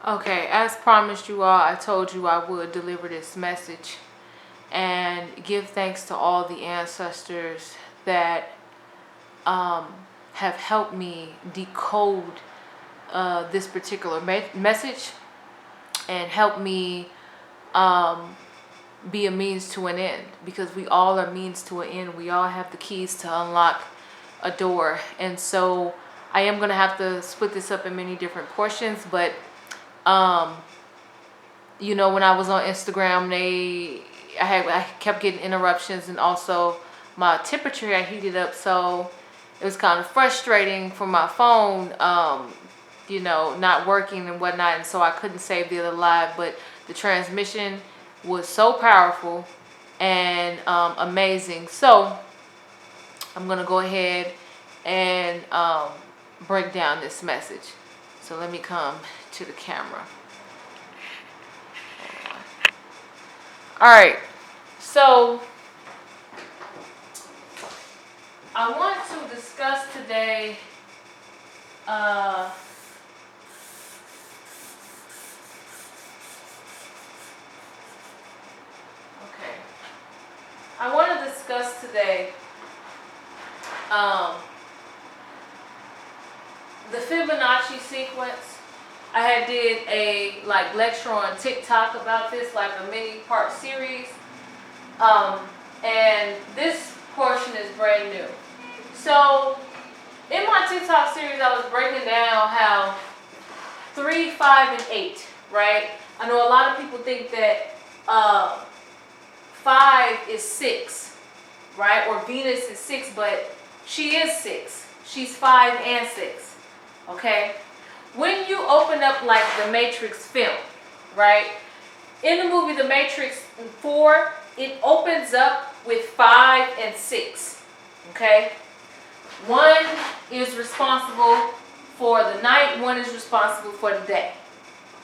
Okay, as promised you all, I told you I would deliver this message and give thanks to all the ancestors that have helped me decode this particular message and help me be a means to an end, because we all are means to an end. We all have the keys to unlock a door. And so I am going to have to split this up in many different portions, but you know, when I was on Instagram, I kept getting interruptions, and also my temperature had heated up, so it was kind of frustrating for my phone, you know, not working and whatnot, and so I couldn't save the other live. But the transmission was so powerful and amazing. So I'm gonna go ahead and break down this message. So let me come to the camera. All right, so I want to discuss today I want to discuss today the Fibonacci sequence. I had did a lecture on TikTok about this, like a mini part series, and this portion is brand new. So in my TikTok series, I was breaking down how 3, 5, and 8, right? I know a lot of people think that 5 is 6, right? Or Venus is 6, but she is 6. She's 5 and 6, okay? When you open up like the Matrix film, right? In the movie The Matrix 4, it opens up with 5 and 6, okay? One is responsible for the night, one is responsible for the day,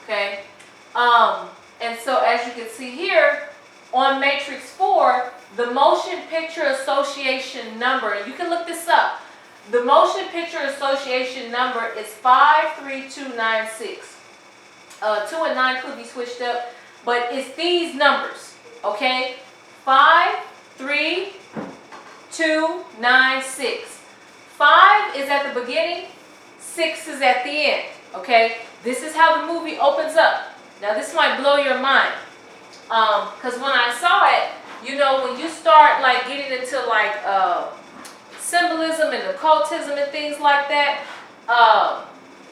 okay? And so as you can see here, on Matrix 4, the motion picture association number, and you can look this up, the motion picture association number is 53296. 2 and 9 could be switched up, but it's these numbers, okay? 53296. 5 is at the beginning, 6 is at the end, okay? This is how the movie opens up. Now this might blow your mind, because when I saw it, you know, when you start like getting into like symbolism and occultism and things like that,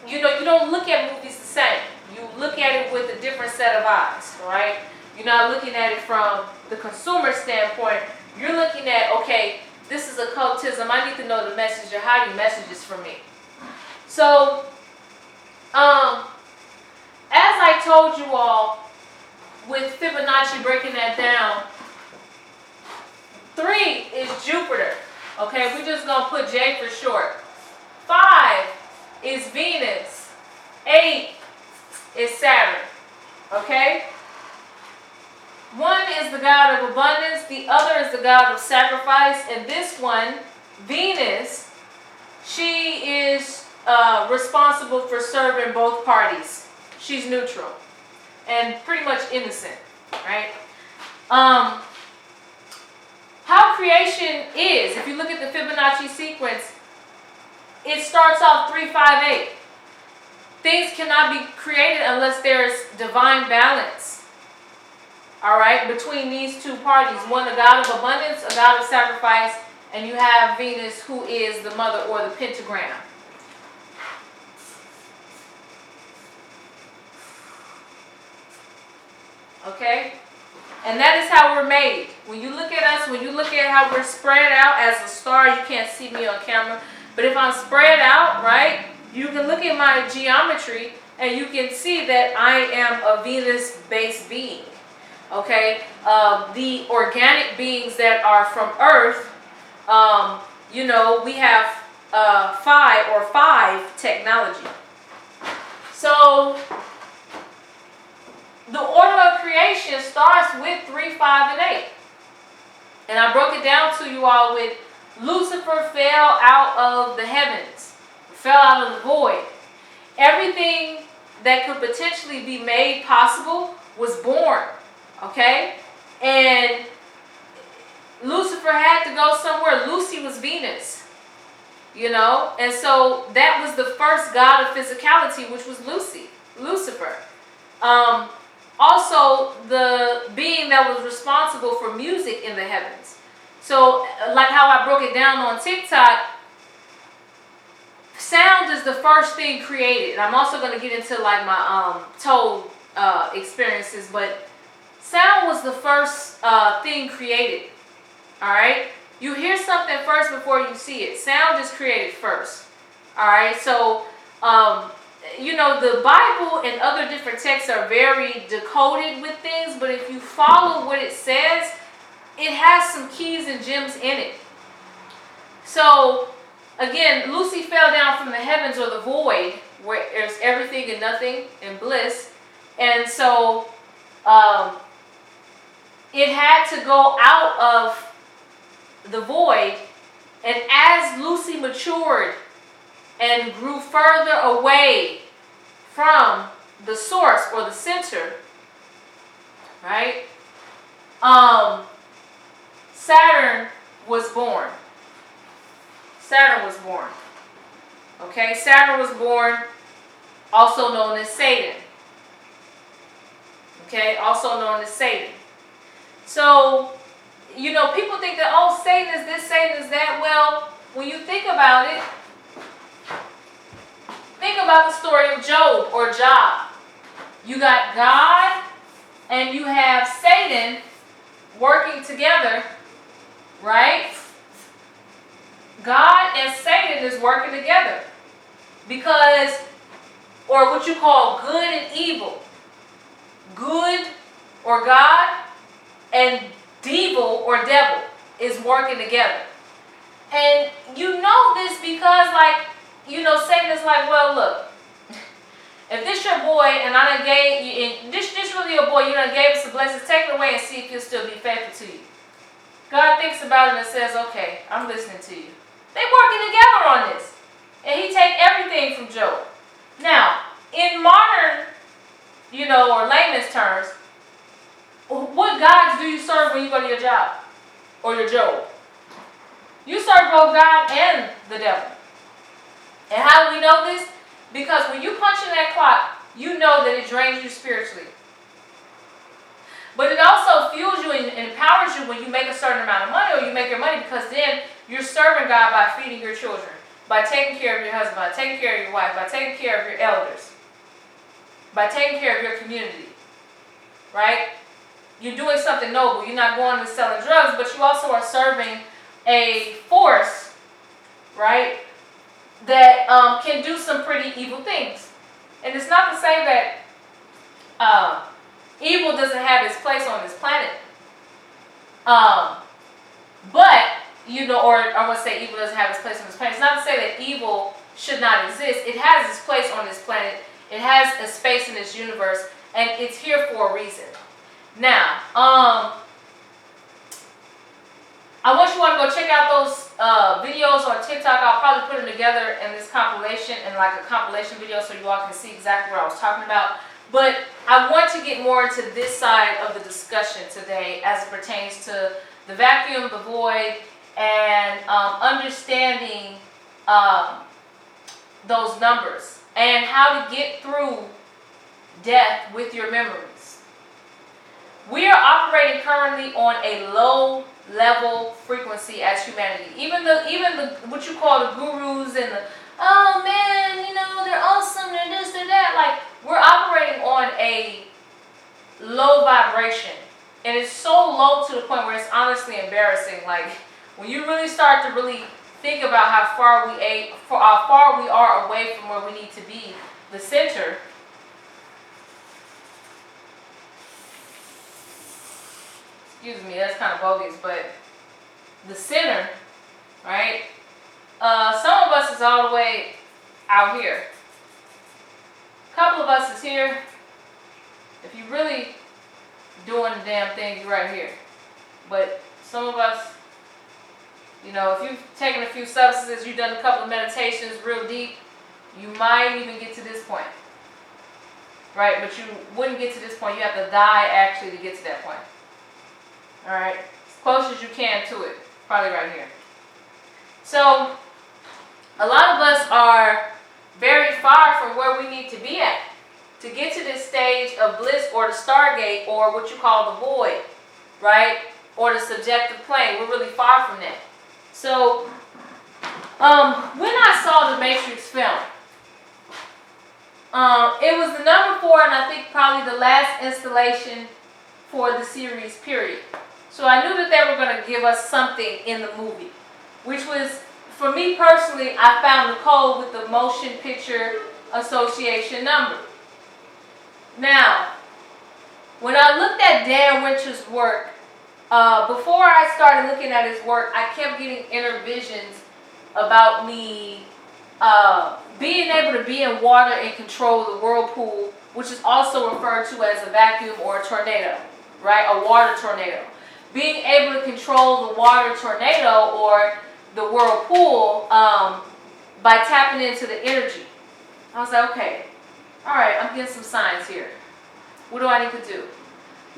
you know, you don't look at movies the same. You look at it with a different set of eyes, right? You're not looking at it from the consumer standpoint. You're looking at, okay, this is occultism. I need to know the message or hiding messages for me. So, as I told you all, with Fibonacci breaking that down, 3 is Jupiter. Okay, we're just going to put J for short. 5 is Venus. 8 is Saturn. Okay? 1 is the god of abundance. The other is the god of sacrifice. And this one, Venus, she is responsible for serving both parties. She's neutral and pretty much innocent, right? How creation is, if you look at the Fibonacci sequence, it starts off 3, 5, 8. Things cannot be created unless there's divine balance, all right, between these two parties. One, a god of abundance, a god of sacrifice, and you have Venus, who is the mother or the pentagram. Okay? And that is how we're made. When you look at us, when you look at how we're spread out as a star, you can't see me on camera, but if I'm spread out, right, you can look at my geometry and you can see that I am a Venus-based being. Okay? The organic beings that are from Earth, you know, we have 5 technology. So the order of creation starts with 3, 5, and 8. And I broke it down to you all with Lucifer fell out of the heavens, fell out of the void. Everything that could potentially be made possible was born, okay? And Lucifer had to go somewhere. Lucy was Venus, you know? And so that was the first god of physicality, which was Lucifer. Also, the being that was responsible for music in the heavens. So, like how I broke it down on TikTok, sound is the first thing created. And I'm also going to get into like my toe experiences, but sound was the first thing created. All right, you hear something first before you see it. Sound is created first. All right, so you know, the Bible and other different texts are very decoded with things, but if you follow what it says, it has some keys and gems in it. So again, Lucy fell down from the heavens, or the void, where there's everything and nothing and bliss. And so it had to go out of the void. And as Lucy matured and grew further away from the source or the center, right? Saturn was born. Saturn was born. Okay, Saturn was born, also known as Satan. Okay, also known as Satan. So, you know, people think that, oh, Satan is this, Satan is that. Well, when you think about it, think about the story of Job or Job. You got God and you have Satan working together, right? God and Satan is working together because, or what you call good and evil. Good or God and devil or devil is working together. And you know this because, like, you know, Satan is like, well, look, if this your boy and I done gave you, and this really your boy, you done gave us the blessings, take it away and see if he'll still be faithful to you. God thinks about it and says, okay, I'm listening to you. They working together on this. And he take everything from Job. Now, in modern, you know, or layman's terms, what gods do you serve when you go to your job or your Job? You serve both God and the devil. And how do we know this? Because when you punch in that clock, you know that it drains you spiritually. But it also fuels you and empowers you when you make a certain amount of money, or you make your money, because then you're serving God by feeding your children, by taking care of your husband, by taking care of your wife, by taking care of your elders, by taking care of your community, right? You're doing something noble. You're not going and selling drugs, but you also are serving a force, right, that can do some pretty evil things. And it's not to say that evil doesn't have its place on this planet. But, you know, or I want to say evil doesn't have its place on this planet. It's not to say that evil should not exist. It has its place on this planet. It has a space in this universe, and it's here for a reason. Now, I want you all to go check out those videos on TikTok. I'll probably put them together in this compilation, in like a compilation video, so you all can see exactly what I was talking about. But I want to get more into this side of the discussion today as it pertains to the vacuum, the void, and understanding those numbers and how to get through death with your memories. We are operating currently on a low level frequency as humanity. Even the what you call the gurus and the, oh man, you know, they're awesome, they're this, they're that. Like, we're operating on a low vibration. And it's so low to the point where it's honestly embarrassing. Like, when you really start to really think about how far we are away from where we need to be, the center. Excuse me, that's kind of bogus, but the center, right? Some of us is all the way out here. A couple of us is here. If you really doing the damn thing, you're right here. But some of us, you know, if you've taken a few substances, you've done a couple of meditations real deep, you might even get to this point. right? But you wouldn't get to this point. You have to die actually to get to that point. All right, as close as you can to it, probably right here. So a lot of us are very far from where we need to be at to get to this stage of bliss, or the stargate, or what you call the void, right? Or the subjective plane. We're really far from that. So when I saw the Matrix film, it was the number 4, and I think probably the last installation for the series, period. So I knew that they were going to give us something in the movie, which was, for me personally, I found the code with the motion picture association number. Now, when I looked at Dan Winter's work, before I started looking at his work, I kept getting inner visions about me being able to be in water and control the whirlpool, which is also referred to as a vacuum or a tornado, right? A water tornado. Being able to control the water tornado or the whirlpool by tapping into the energy. I was like, okay, all right, I'm getting some signs here. What do I need to do?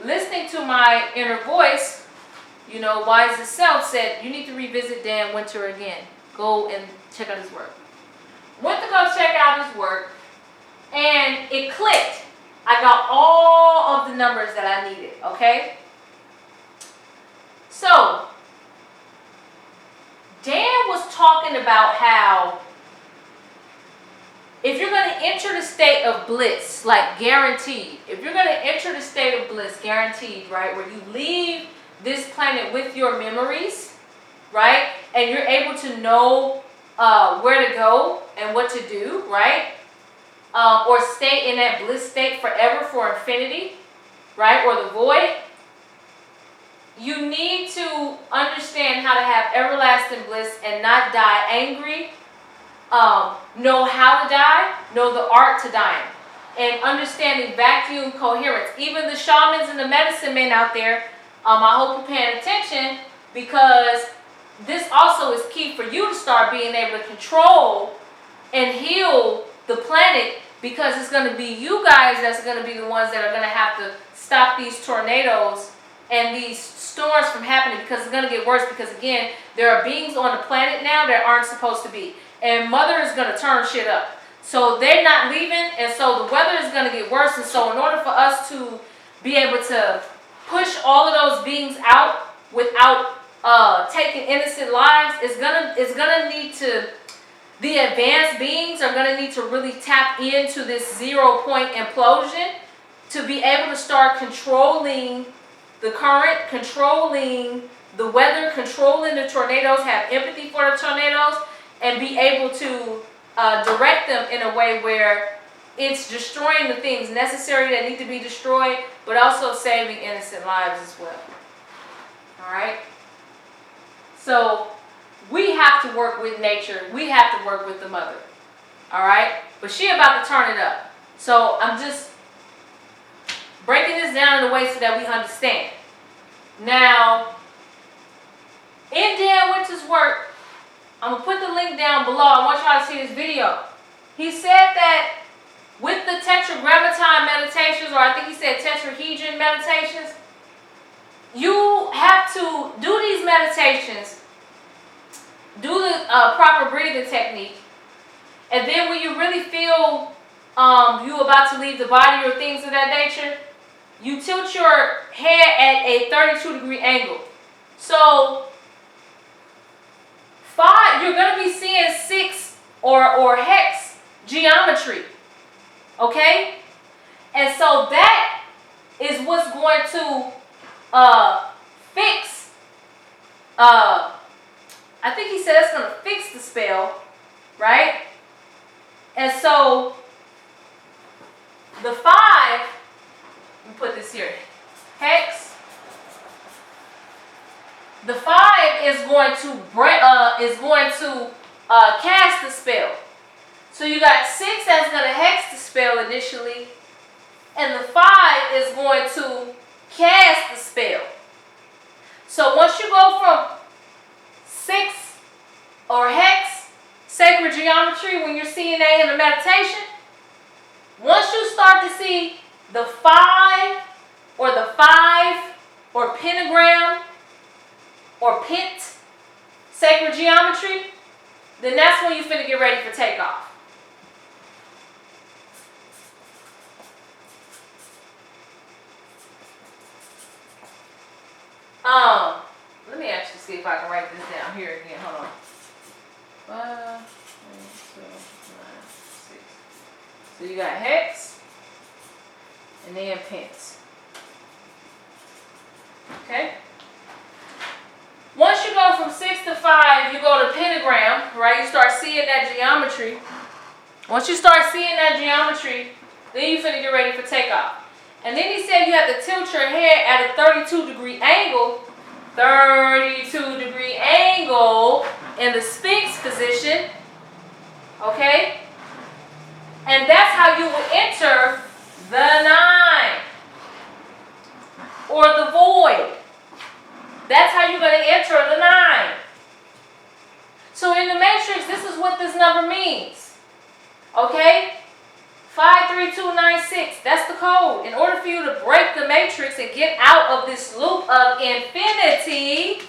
Listening to my inner voice, you know, wise self said, you need to revisit Dan Winter again. Go and check out his work. Went to go check out his work, and it clicked. I got all of the numbers that I needed, okay? So, Dan was talking about how if you're going to enter the state of bliss, like guaranteed, if you're going to enter the state of bliss, guaranteed, right, where you leave this planet with your memories, right, and you're able to know where to go and what to do, right, or stay in that bliss state forever for infinity, right, or the void, you need to understand how to have everlasting bliss and not die angry. Know how to die, know the art to dying, and understanding vacuum coherence. Even the shamans and the medicine men out there, I hope you're paying attention, because this also is key for you to start being able to control and heal the planet, because it's going to be you guys that's going to be the ones that are going to have to stop these tornadoes and these storms from happening, because it's going to get worse, because again, there are beings on the planet now that aren't supposed to be. And Mother is going to turn shit up. So they're not leaving, and so the weather is going to get worse. And so in order for us to be able to push all of those beings out without taking innocent lives, it's gonna need to, the advanced beings are going to need to really tap into this 0 point implosion to be able to start controlling the current, controlling the weather, controlling the tornadoes, have empathy for the tornadoes, and be able to direct them in a way where it's destroying the things necessary that need to be destroyed, but also saving innocent lives as well. All right? So we have to work with nature. We have to work with the Mother. All right? But she about to turn it up. So I'm just breaking this down in a way so that we understand. Now, in Dan Winter's work, I'm going to put the link down below. I want y'all to see this video. He said that with the tetragrammaton meditations, or I think he said tetrahedron meditations, you have to do these meditations, do the proper breathing technique, and then when you really feel you about to leave the body or things of that nature, you tilt your head at a 32-degree angle. So 5, you're going to be seeing 6 or hex geometry. Okay? And so that is what's going to fix, I think he said it's going to fix the spell, right? And so the 5, let me put this here, hex. The 5 is going to cast the spell. So you got 6 that's going to hex the spell initially, and the 5 is going to cast the spell. So once you go from 6 or hex, sacred geometry, when you're seeing that in the meditation, Once you start to see the 5 or pentagram or pent sacred geometry, then that's when you finna get ready for takeoff. Let me actually see if I can write this down here again. Hold on. 5, 1, 2, 9, 6. So you got hex and then pence. Okay. Once you go from 6 to 5, you go to pentagram, right? You start seeing that geometry. Once you start seeing that geometry, then you finna get ready for takeoff. And then he said you have to tilt your head at a 32-degree angle. 32-degree angle in the Sphinx position. Okay? And that's how you will enter the 9 or the void. That's how you're going to enter the 9. So in the matrix, this is what this number means. Okay? 53296. That's the code. In order for you to break the matrix and get out of this loop of infinity,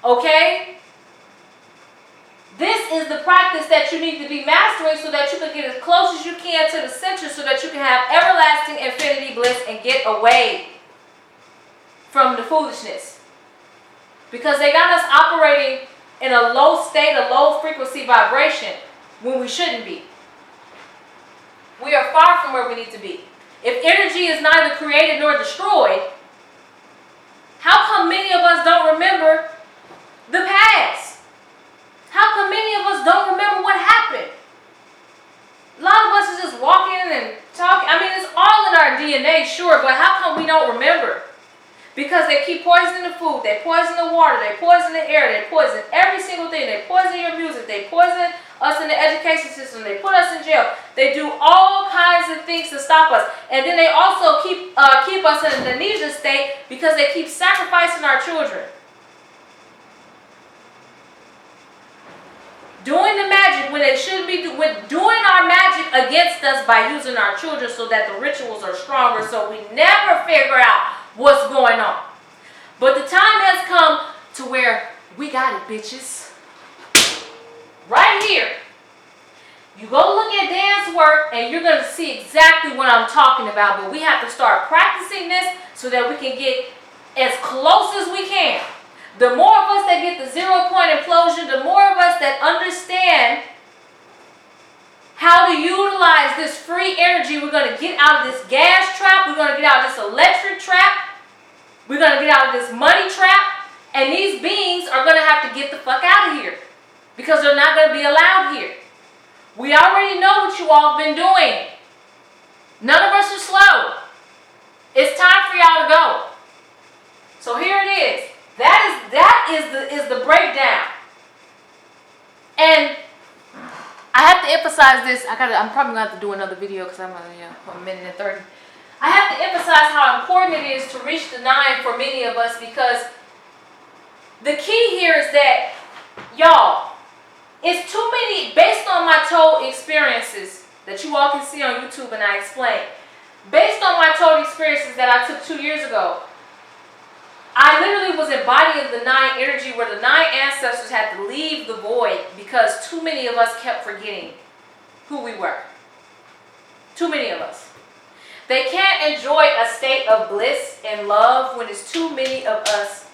okay? This is the practice that you need to be mastering so that you can get as close as you can to the center so that you can have everlasting infinity bliss and get away from the foolishness. Because they got us operating in a low state, a low frequency vibration when we shouldn't be. We are far from where we need to be. If energy is neither created nor destroyed, how come many of us don't remember the past? How come many of us don't remember what happened? A lot of us is just walking and talking. I mean, it's all in our DNA, sure, but how come we don't remember? Because they keep poisoning the food, they poison the water, they poison the air, they poison every single thing. They poison your music, they poison us in the education system, they put us in jail. They do all kinds of things to stop us. And then they also keep us in an amnesia state because they keep sacrificing our children. Doing the magic when they should be doing our magic against us by using our children so that the rituals are stronger so we never figure out what's going on. But the time has come to where we got it, bitches. Right here. You go look at Dan's work and you're going to see exactly what I'm talking about. But we have to start practicing this so that we can get as close as we can. The more of us that get the 0-point implosion, the more of us that understand how to utilize this free energy, we're going to get out of this gas trap. We're going to get out of this electric trap. We're going to get out of this money trap. And these beings are going to have to get the fuck out of here. Because they're not going to be allowed here. We already know what you all have been doing. None of us are slow. It's time for y'all to go. So here it is. That is the breakdown. And I have to emphasize this. I'm probably going to have to do another video because I'm a minute and 30. I have to emphasize how important it is to reach the 9 for many of us because the key here is that, y'all, it's too many, based on my told experiences that you all can see on YouTube and I explain, based on my told experiences that I took 2 years ago, I literally was embodying the 9 energy where the 9 ancestors had to leave the void because too many of us kept forgetting who we were. Too many of us. They can't enjoy a state of bliss and love when it's too many of us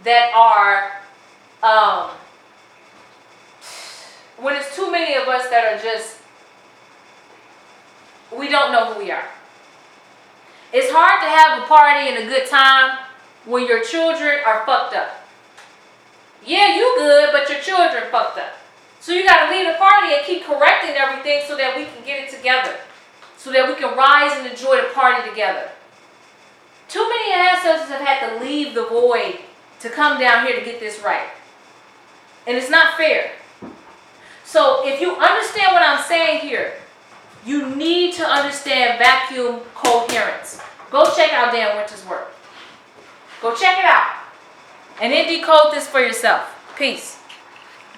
that are, when it's too many of us that are just, we don't know who we are. It's hard to have a party and a good time when your children are fucked up. Yeah, you good, but your children fucked up. So you got to leave the party and keep correcting everything so that we can get it together. So that we can rise and enjoy the party together. Too many ancestors have had to leave the void to come down here to get this right. And it's not fair. So if you understand what I'm saying here, you need to understand vacuum coherence. Go check out Dan Winter's work. Go check it out. And then decode this for yourself. Peace.